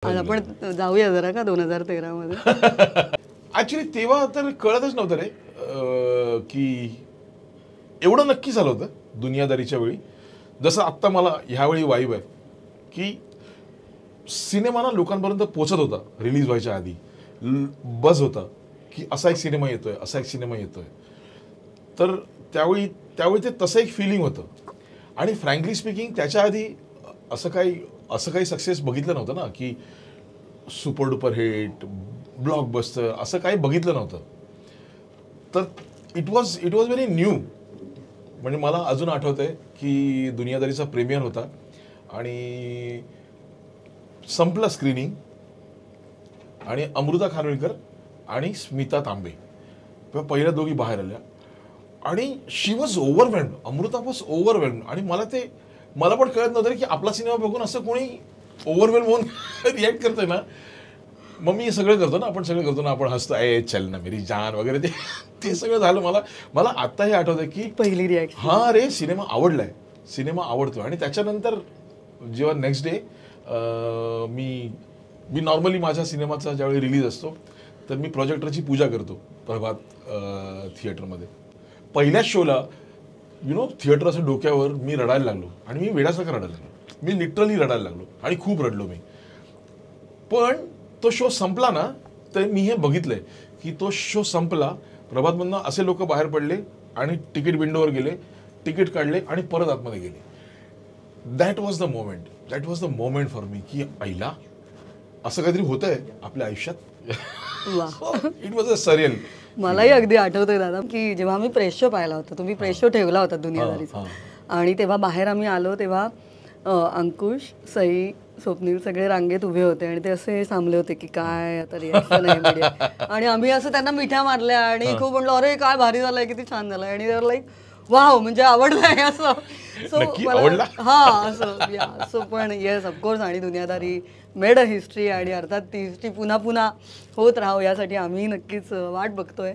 आज आपण जाऊया जरा का 2013 मध्ये. ऍक्च्युली तेव्हा तर कळतच नव्हतं रे की एवढं नक्की झालं होतं दुनियादारीच्या वेळी. जसं आत्ता मला ह्यावेळी वाईब आहे की सिनेमा ना लोकांपर्यंत पोहोचत होता रिलीज व्हायच्या आधी. बज होता की असा एक सिनेमा येतोय, असा एक सिनेमा येतोय. तर त्यावेळी ते तसं एक फिलिंग होतं. आणि फ्रँकली स्पीकिंग त्याच्या आधी असं काही सक्सेस बघितलं नव्हतं ना की सुपर डुपर हिट ब्लॉकबस्टर असं काही बघितलं नव्हतं. तर इट वॉज व्हेरी न्यू. म्हणजे मला अजून आठवतंय की दुनियादारीचा प्रीमियर होता आणि संपलं स्क्रीनिंग आणि अमृता खानविलकर आणि स्मिता तांबे पहिल्या दोघी बाहेर आल्या आणि शी वॉज ओव्हरवेल्ड. अमृता वॉज ओव्हरवेल्ड. आणि मला पण कळत नव्हतं की आपला सिनेमा बघून असं कोणी ओव्हरवेल्ड होऊन रिॲक्ट करतंय ना. मग मी सगळं करतो ना, आपण हसतो, ए चल ना मेरी जान वगैरे ते सगळं झालं. मला आता हे आठवतंय की पहिली रिॲक्शन हा रे सिनेमा आवडलाय, सिनेमा आवडतो. आणि त्याच्यानंतर जेव्हा नेक्स्ट डे मी नॉर्मली माझ्या सिनेमाचा ज्यावेळी रिलीज असतो तर मी प्रोजेक्टरची पूजा करतो प्रभात थिएटरमध्ये. पहिल्याच शोला थिएटर असं डोक्यावर मी रडायला लागलो आणि मी वेड्यासारखं रडायला लागलो. मी लिटरली रडायला लागलो आणि खूप रडलो मी. पण तो शो संपला ना तर मी हे बघितलंय की तो शो संपला, प्रभातमधनं असे लोक बाहेर पडले आणि तिकीट विंडोवर गेले, तिकीट काढले आणि परत आतमध्ये गेले. That was the moment for me की आईला असं काहीतरी होतंय आपल्या आयुष्यात. It was a surreal. मलाही अगदी आठवतंय दादा की जेव्हा आम्ही प्रेस शो पाहिला होता, तुम्ही प्रेस शो ठेवला होता दुनियादारीचा, आणि तेव्हा बाहेर आम्ही आलो तेव्हा अंकुश, सई, स्वप्नील सगळे रांगेत उभे होते आणि ते असे थांबले होते की काय आता रिॲक्शन आहे मीडिया. आणि आम्ही असं त्यांना मिठ्या मारल्या आणि खूप म्हणलो अरे काय भारी झालंय, किती छान झालंय. आणि देवर लाईक वाव, म्हणजे आवडलंय असं. सो पण येस ऑफकोर्स. आणि दुनियादारी मेड अ हिस्ट्री आणि अर्थात ती हिस्ट्री पुन्हा पुन्हा होत राहावं यासाठी आम्ही नक्कीच वाट बघतोय.